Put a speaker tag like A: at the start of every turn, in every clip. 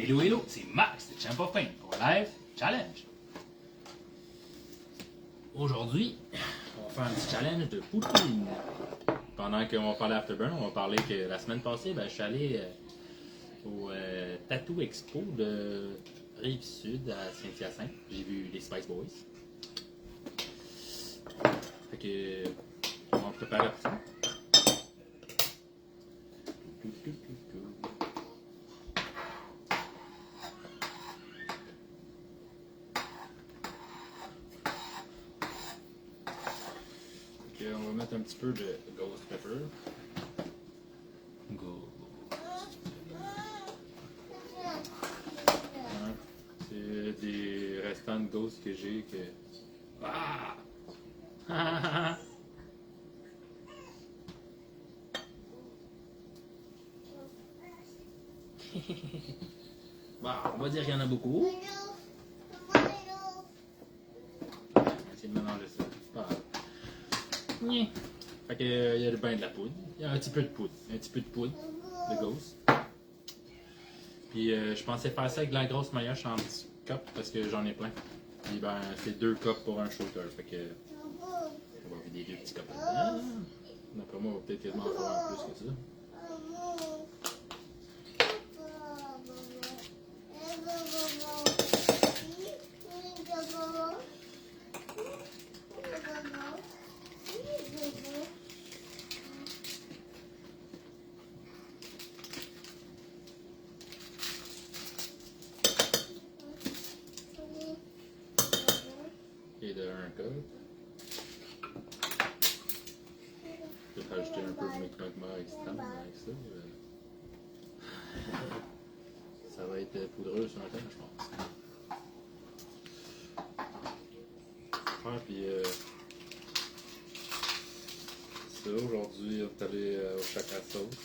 A: Hello, hello, c'est Max de Champ of Pain pour Live Challenge. Aujourd'hui, on va faire un petit challenge de poutine. Pendant qu'on va parler Afterburn, on va parler que la semaine passée, je suis allé au Tattoo Expo de Rive-Sud à Saint-Hyacinthe. J'ai vu les Spice Boys. Fait que, on va préparer pour ça. On va mettre un petit peu de ghost pepper. Ouais, c'est des restants de ghost que j'ai que. Ah! On va dire qu'il y en a beaucoup. On va essayer de mélanger ça. Pas grave. Fait que, il y a le bain de la poudre. Il y a un petit peu de poudre. Un petit peu de poudre de ghost. Puis je pensais faire ça avec de la grosse maillotche en petits cups parce que j'en ai plein. Puis c'est 2 cups pour un shooter. Fait que on va vider 2 petits cups là-dedans. D'après moi, on va peut-être quasiment en faire un plus que ça. Et de un cup. Je vais rajouter un peu de magma extrême avec ça. Ça va être poudreux sur un temps, je pense. Ouais, puis ça, aujourd'hui, on est allé au Chaka Sauce.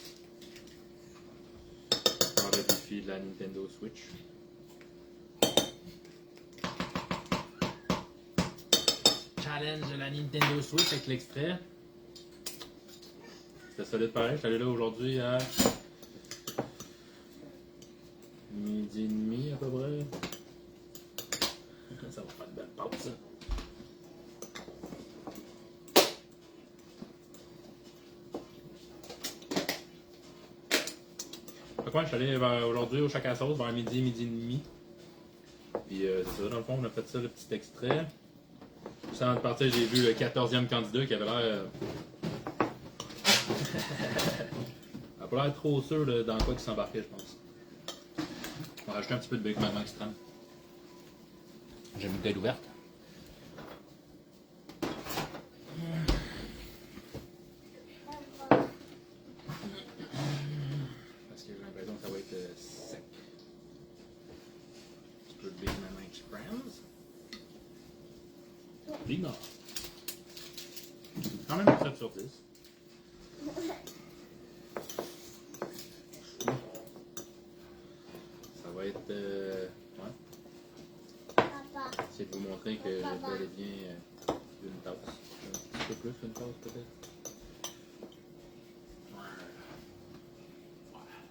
A: Dans le défi de la Nintendo Switch. Challenge de la Nintendo Switch avec l'extrait. C'était solide pareil. Je suis allé là aujourd'hui à midi et demi à peu près. Ça va faire de belle pause, ça. Fait quoi, je suis allé aujourd'hui au Chaka Sauce vers midi et demi. Puis c'est ça, dans le fond, on a fait ça, le petit extrait. Juste avant de partir, j'ai vu le 14e candidat qui avait l'air. Il a pas l'air trop sûr dans quoi il s'embarquait, je pense. On va rajouter un petit peu de bacon maintenant extrême. J'ai mis une gueule ouverte. Parce que j'ai l'impression que ça va être sec. Un petit peu de bacon maintenant extrême. Vina. Quand même 7 sur 10. Ça va être. Ouais. C'est de vous montrer que j'ai bel et bien une tasse. Un petit peu plus qu'une tasse peut-être.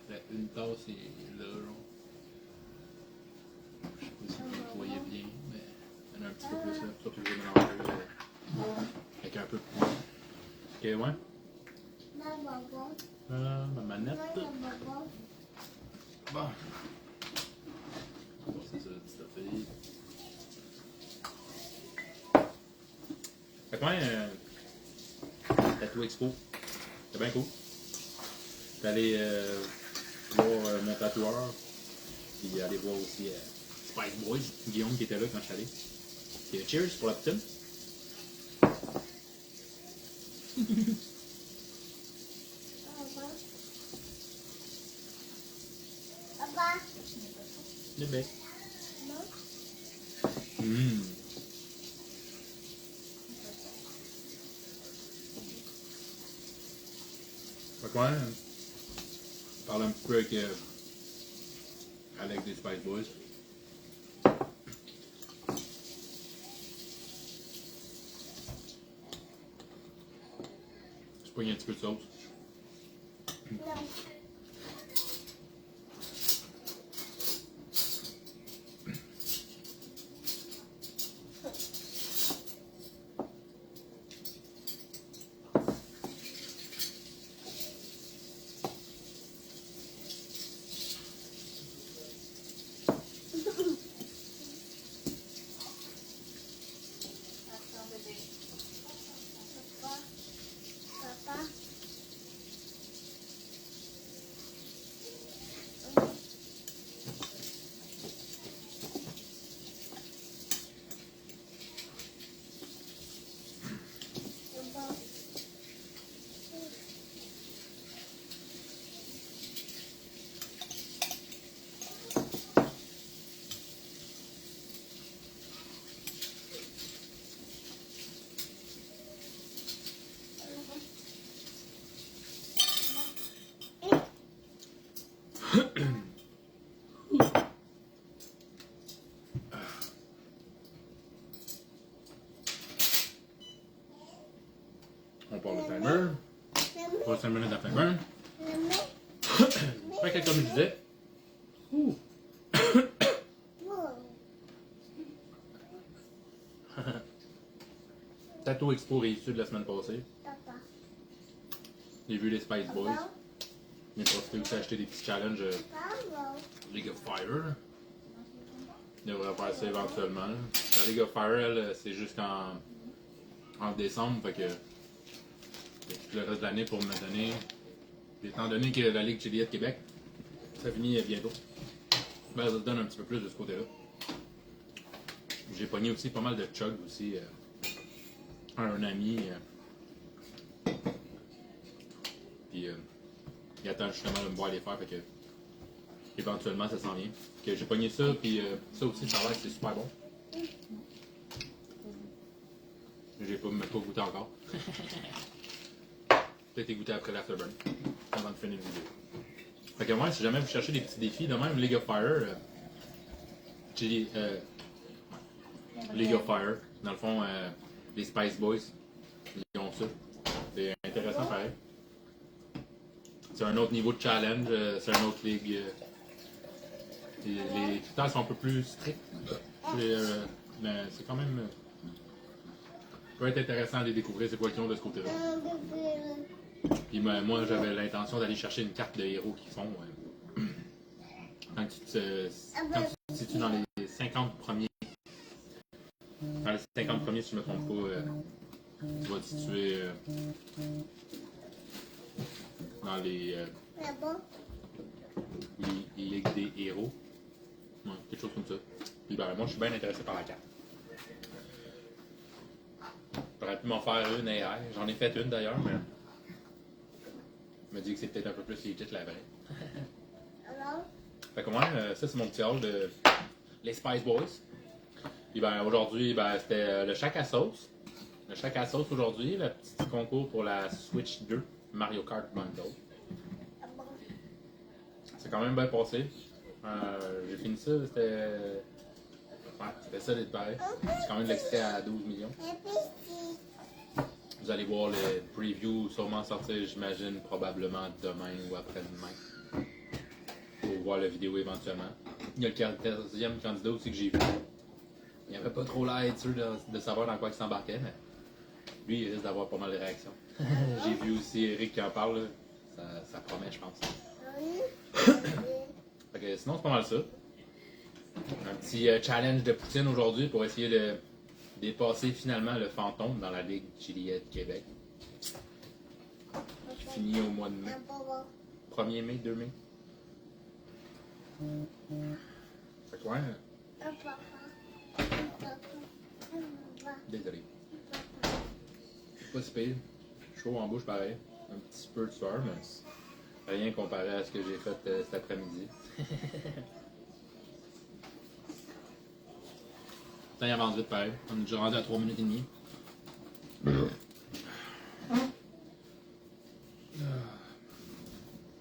A: Ouais. Une tasse est là, genre. Je sais pas si vous le voyez bien, mais il y en a un petit peu plus là. Surtout que je vais mélanger avec un peu de poudre. Ok, ouais. Ma manette. Bon. C'est ça, petit affaire. Fait que ouais, Tattoo Expo. C'est bien cool. J'étais allé voir mon tatoueur. Puis aller voir aussi Spice Boys, Guillaume qui était là quand je suis allé. Et cheers pour la poutine.
B: Papa.
A: Le bec.
B: Non.
A: Fait que ouais, on parle un petit peu avec Alex des Spice Boys. Je pogne un petit peu de sauce.
B: Non.
A: On part le timer. Pour 5 minutes de timer. Fait que comme je disais. Tattoo Expo réussi de la semaine passée.
B: Papa.
A: J'ai vu les Spice Boys. J'ai profité aussi d'acheter des petits challenges
B: Papa.
A: League of Fire. Je devrais faire ça éventuellement. La League of Fire, elle, c'est jusqu'en décembre. Fait que j'ai tout le reste de l'année pour me donner. Étant donné que la Ligue Chili de Québec, ça finit bientôt. Ben, ça se donne un petit peu plus de ce côté-là. J'ai pogné aussi pas mal de chug aussi. Un ami. Puis il attend justement de me voir les faire. Fait que éventuellement ça s'en vient. Que j'ai pogné ça, puis ça aussi, ça a l'air que c'est super bon. J'ai pas goûté encore. Peut-être goûté après l'afterburn, avant de finir la vidéo. Fait que moi, si jamais vous cherchez des petits défis, de même League of Fire, League of Fire, dans le fond, les Spice Boys, ils ont ça. C'est intéressant pareil. C'est un autre niveau de challenge, c'est un autre ligue. Les critères sont un peu plus stricts, mais c'est quand même. Peut être intéressant de découvrir c'est quoi qu'ils ont de ce côté-là. Puis moi, j'avais l'intention d'aller chercher une carte de héros qu'ils font. Quand tu te situes dans les 50 premiers. Dans les 50 premiers, si je ne me trompe pas, tu vas te situer dans les ligues des héros. Ouais, quelque chose comme ça. Puis ben, moi, je suis bien intéressé par la carte. J'aurais pu m'en faire une AI. J'en ai fait une d'ailleurs, mais je me dis que c'est peut-être un peu plus legit la vraie. Fait que moi, ça c'est mon petit haul de les Spice Boys. Puis ben, aujourd'hui, ben, c'était le Shack à sauce. Le Shack à sauce aujourd'hui, le petit concours pour la Switch 2 Mario Kart Bundle. C'est quand même bien passé. J'ai fini ça, c'était ça d'être pareil. J'ai quand même de l'extrait à 12 millions. Vous allez voir le preview sûrement sortir, j'imagine, probablement demain ou après-demain. Pour voir la vidéo éventuellement. Il y a le 14e candidat aussi que j'ai vu. Il n'y avait pas trop l'air sûr de savoir dans quoi il s'embarquait, mais lui, il risque d'avoir pas mal de réactions. J'ai vu aussi Eric qui en parle, là. Ça promet, je pense. Fait que, sinon, c'est pas mal ça. Un petit challenge de poutine aujourd'hui pour essayer de dépasser finalement le fantôme dans la Ligue Chiliette Québec. Qui finit au mois de mai. 1er mai, 2 mai. Fait que ouais. Désolé. C'est pas si pire. Chaud en bouche pareil. Un petit peu de sueur, mais rien comparé à ce que j'ai fait cet après-midi. Ça y avance vite pareil. On est déjà rendu à 3 minutes et demie. On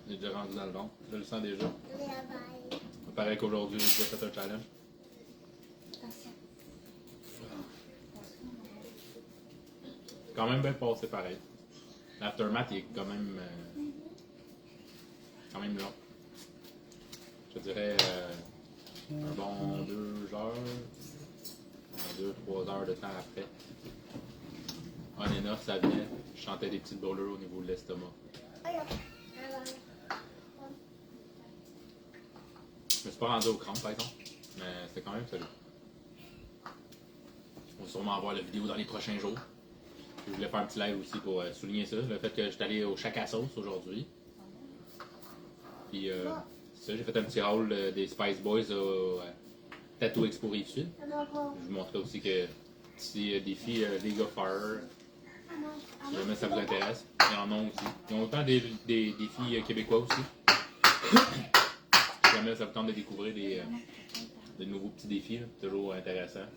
A: est déjà rendu dans le ventre. Je le sens déjà. Pareil qu'aujourd'hui, j'ai déjà fait un challenge. Quand même bien passé pareil. L'aftermath il est quand même long. Je dirais un bon 2 heures, 2-3 heures de temps après. On and off, ça venait. Je chantais des petites brûlures au niveau de l'estomac. Je me suis pas rendu au crampes par exemple, mais c'était quand même solide. On va sûrement voir la vidéo dans les prochains jours. Je voulais faire un petit live aussi pour souligner ça, le fait que j'étais allé au Shack à sauce aujourd'hui. Puis ça, j'ai fait un petit haul des Spice Boys au Tattoo Expo Rive-Sud. Je vous montrais aussi que petit défi League of Fire, si jamais ça vous intéresse, ils en ont aussi. Ils ont autant des défis québécois aussi. Si jamais ça vous tente de découvrir de nouveaux petits défis, là, toujours intéressant.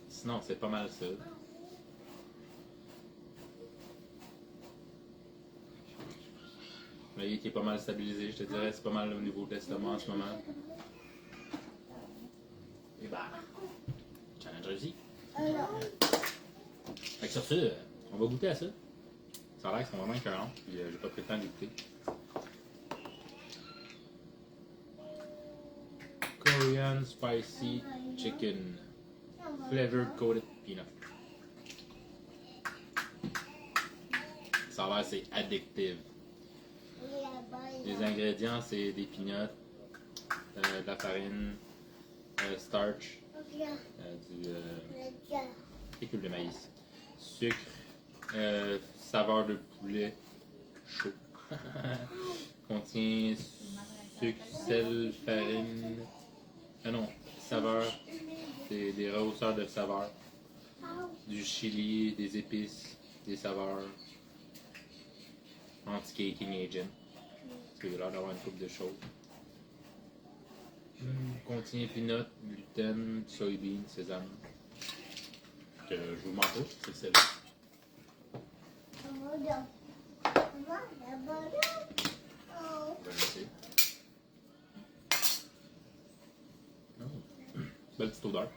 A: Sinon, c'est pas mal ça. Il est pas mal stabilisé, je te dirais, c'est pas mal au niveau de l'estomac en ce moment. Et bah, challenge réussi. Fait que sur ce, on va goûter à ça. Ça a l'air qu'ils sont vraiment écœurants, puis j'ai pas pris le temps d'écouter. Korean Spicy Chicken Flavor Coated Peanut. Ça a l'air c'est addictive. Les ingrédients c'est des peanuts, de la farine, starch, du fécule de maïs, sucre, saveur de poulet chaud. Contient sucre, sel, farine. Non, saveur, des rehausseurs de saveur, du chili, des épices, des saveurs, anti-caking agent. Parce qu'il a l'air d'avoir une couple de choses. Contient peanut, gluten, soybean, sésame. Que je vous mens pas, c'est celle-là. On va essayer. Belle petite odeur.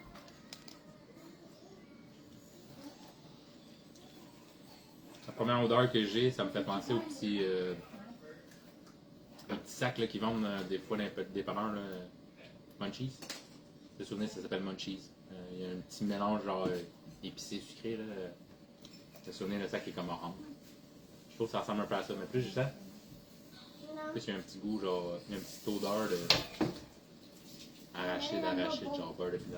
A: La première odeur que j'ai, ça me fait penser aux petits sacs là, qu'ils vendent des fois dans les dépanneurs, Munchies. Le souvenir, ça s'appelle Munchies. Il y a un petit mélange genre épicé sucré. Là. Le souvenir, le sac est comme orange. Je trouve que ça ressemble un peu à ça, mais plus je sens, plus il y a un petit goût, genre, il y a une petite odeur de arachide, genre beurre de pinot.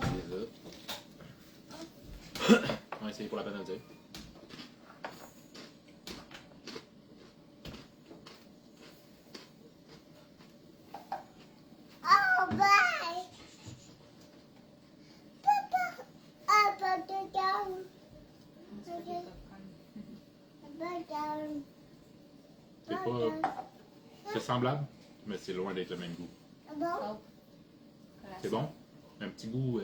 A: C'est ça. On va essayer pour la peine de le dire. C'est pas. C'est semblable, mais c'est loin d'être le même goût. C'est bon? Un petit goût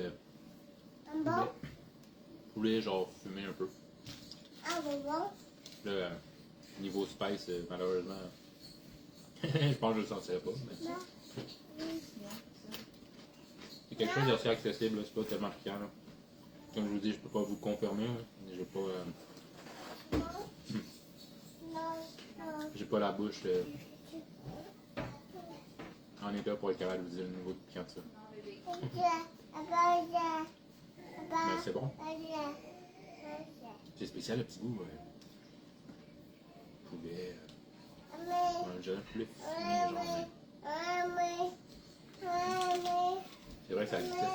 A: poulet, genre fumé un peu. Là, niveau spice, malheureusement, je pense que je le sentirais pas. Mais... C'est quelque chose d'assez accessible, là, c'est pas tellement piquant. Là. Comme je vous dis, je peux pas vous le confirmer. J'ai pas. J'ai pas la bouche en état pour être capable de vous dire le niveau de piquant de ça. Mais c'est bon. C'est spécial le petit goût. Poulet. J'ai un poulet fumé, genre. C'est vrai que ça a existé.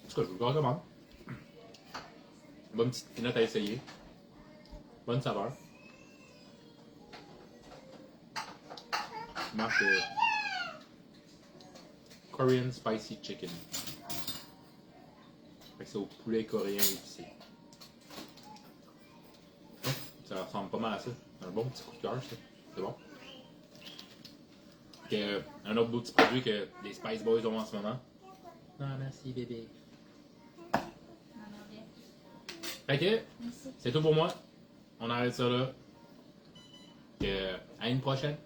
A: En tout cas, je vous le recommande. Bonne petite peanut à essayer. Bonne saveur. Marque Korean Spicy Chicken. Fait que c'est au poulet coréen épicé. Ça ressemble pas mal à ça. Un bon petit coup de cœur, ça. C'est bon. Un autre beau petit produit que les Spice Boys ont en ce moment. Non, merci bébé. Fait que, c'est tout pour moi. On arrête ça là. À une prochaine.